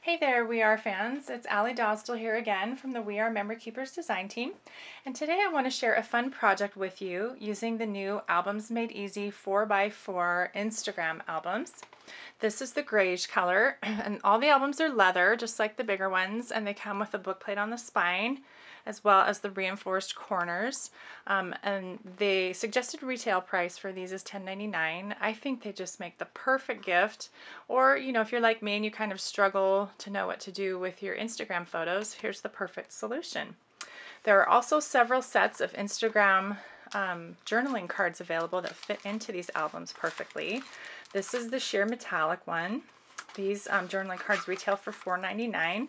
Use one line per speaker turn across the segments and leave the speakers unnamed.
Hey there, We Are fans. It's Allie Dosdell here again from the We Are Memory Keepers design team. And today I want to share a fun project with you using the new Albums Made Easy 4x4 Instagram albums. This is the grayish color, and all the albums are leather, just like the bigger ones, and they come with a book plate on the spine, as well as the reinforced corners. And the suggested retail price for these is $10.99. I think they just make the perfect gift. Or, if you're like me and you kind of struggle to know what to do with your Instagram photos, here's the perfect solution. There are also several sets of Instagram journaling cards available that fit into these albums perfectly. This is the sheer metallic one. These journaling cards retail for $4.99.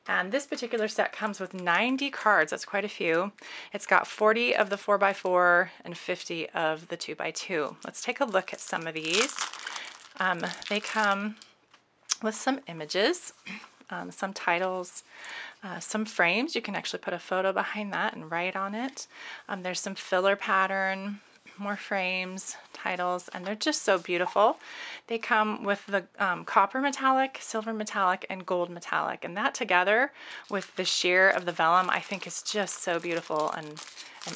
And this particular set comes with 90 cards. That's quite a few. It's got 40 of the 4x4 and 50 of the 2x2. Let's take a look at some of these. They come with some images, some titles, some frames. You can actually put a photo behind that and write on it. There's some filler pattern, more frames, titles, and they're just so beautiful. They come with the copper metallic, silver metallic, and gold metallic, and that together with the sheer of the vellum I think is just so beautiful and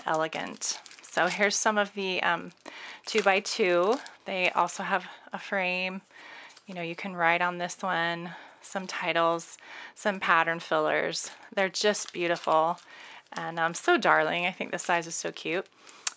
elegant. So here's some of the 2x2. They also have a frame. You can write on this one, some titles, some pattern fillers. They're just beautiful and so darling. I think the size is so cute.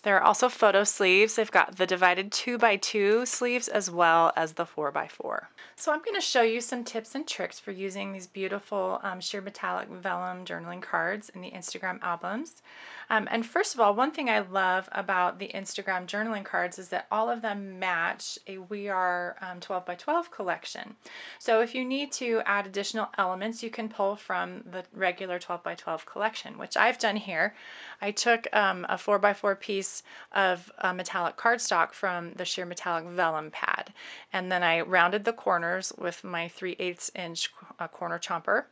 There are also photo sleeves. They've got the divided 2x2 sleeves as well as the 4x4. So I'm going to show you some tips and tricks for using these beautiful sheer metallic vellum journaling cards in the Instagram albums. And first of all, one thing I love about the Instagram journaling cards is that all of them match a We Are 12x12 collection. So if you need to add additional elements, you can pull from the regular 12x12 collection, which I've done here. I took a 4x4 piece of metallic cardstock from the sheer metallic vellum pad, and then I rounded the corners with my 3/8 inch Corner Chomper.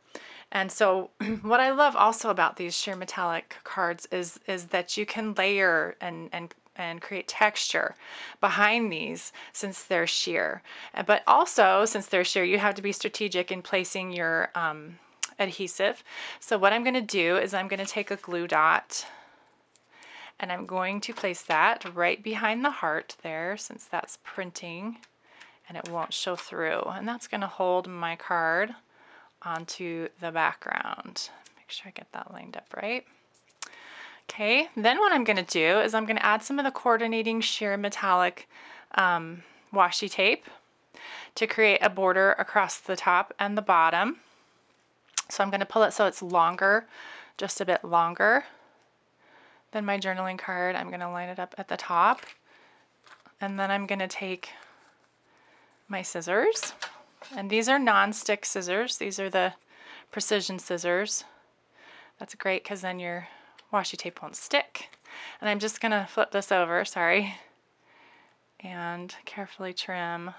And so what I love also about these sheer metallic cards is that you can layer and create texture behind these since they're sheer. But also, since they're sheer, you have to be strategic in placing your adhesive. So what I'm going to do is I'm going to take a glue dot and I'm going to place that right behind the heart there, since that's printing and it won't show through. And that's going to hold my card onto the background. Make sure I get that lined up right. Okay, then what I'm going to do is I'm going to add some of the coordinating sheer metallic washi tape to create a border across the top and the bottom. So I'm going to pull it so it's longer, just a bit longer than my journaling card. I'm going to line it up at the top, and then I'm going to take my scissors, and these are non-stick scissors. These are the precision scissors. That's great because then your washi tape won't stick. And I'm just going to flip this over, and carefully trim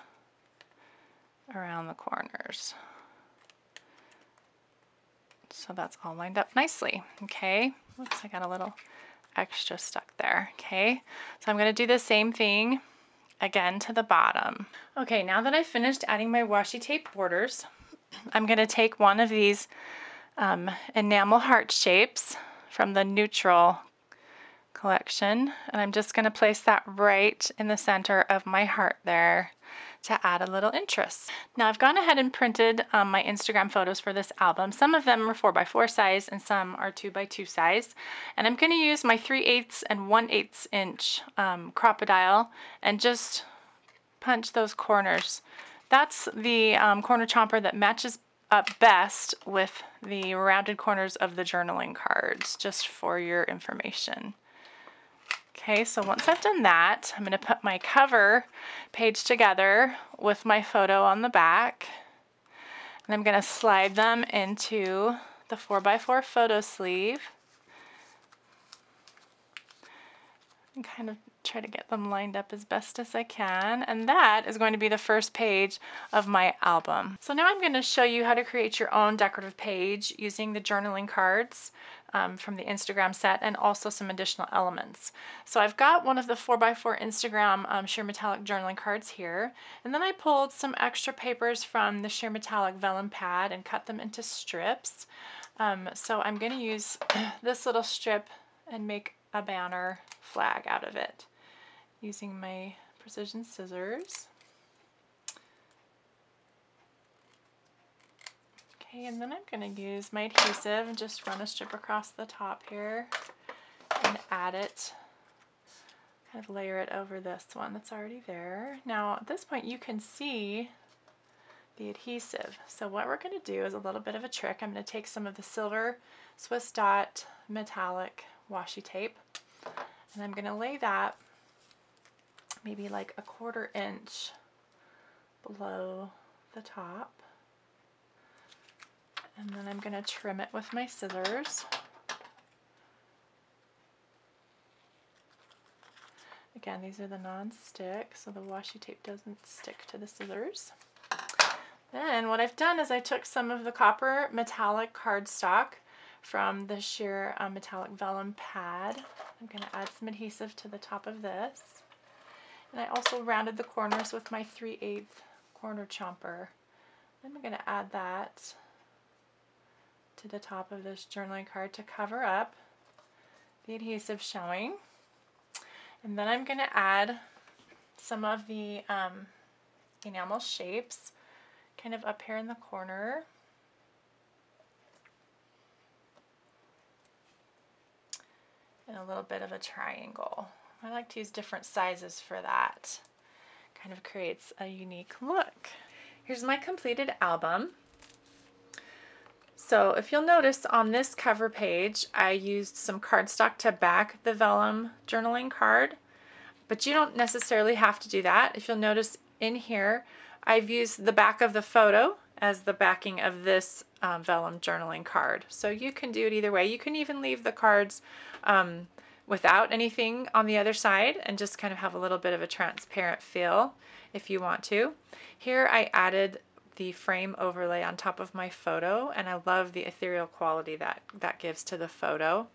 around the corners. So that's all lined up nicely. Okay, whoops, I got a little extra stuck there. Okay, so I'm going to do the same thing again to the bottom. Okay, now that I've finished adding my washi tape borders, I'm going to take one of these enamel heart shapes from the Neutral collection, and I'm just going to place that right in the center of my heart there to add a little interest. Now I've gone ahead and printed my Instagram photos for this album. Some of them are 4x4 size and some are 2x2 size. And I'm going to use my 3/8 and 1/8 inch Crop-A-Dile and just punch those corners. That's the Corner Chomper that matches up best with the rounded corners of the journaling cards, just for your information. Okay, so once I've done that, I'm going to put my cover page together with my photo on the back, and I'm going to slide them into the 4x4 photo sleeve and kind of try to get them lined up as best as I can, and that is going to be the first page of my album. So now I'm going to show you how to create your own decorative page using the journaling cards from the Instagram set, and also some additional elements. So I've got one of the 4x4 Instagram sheer metallic journaling cards here, and then I pulled some extra papers from the sheer metallic vellum pad and cut them into strips. So I'm going to use this little strip and make a banner flag out of it using my precision scissors. Okay, and then I'm going to use my adhesive and just run a strip across the top here and add it, kind of layer it over this one that's already there. Now at this point you can see the adhesive. So what we're going to do is a little bit of a trick. I'm going to take some of the silver Swiss Dot metallic washi tape, and I'm going to lay that maybe like a 1/4 inch below the top. And then I'm going to trim it with my scissors. Again, these are the non-stick, so the washi tape doesn't stick to the scissors. Then what I've done is I took some of the copper metallic cardstock from the sheer metallic vellum pad. I'm going to add some adhesive to the top of this. And I also rounded the corners with my 3/8 corner chomper. Then I'm going to add that to the top of this journaling card to cover up the adhesive showing. And then I'm going to add some of the enamel shapes kind of up here in the corner. And a little bit of a triangle. I like to use different sizes for that. Kind of creates a unique look. Here's my completed album. So if you'll notice on this cover page, I used some cardstock to back the vellum journaling card, but you don't necessarily have to do that. If you'll notice in here, I've used the back of the photo as the backing of this vellum journaling card. So you can do it either way. You can even leave the cards without anything on the other side and just kind of have a little bit of a transparent feel if you want to. Here I added the frame overlay on top of my photo, and I love the ethereal quality that gives to the photo.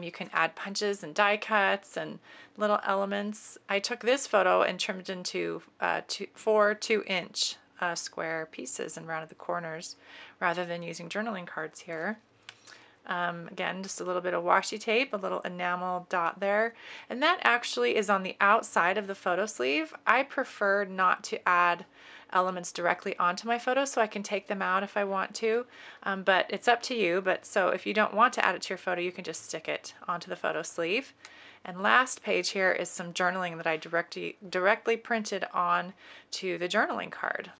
You can add punches and die cuts and little elements. I took this photo and trimmed into 4 2-inch square pieces and rounded the corners rather than using journaling cards here. Again, just a little bit of washi tape, a little enamel dot there, and that actually is on the outside of the photo sleeve. I prefer not to add elements directly onto my photo, so I can take them out if I want to, but it's up to you. But so if you don't want to add it to your photo, you can just stick it onto the photo sleeve. And last page here is some journaling that I directly printed on to the journaling card.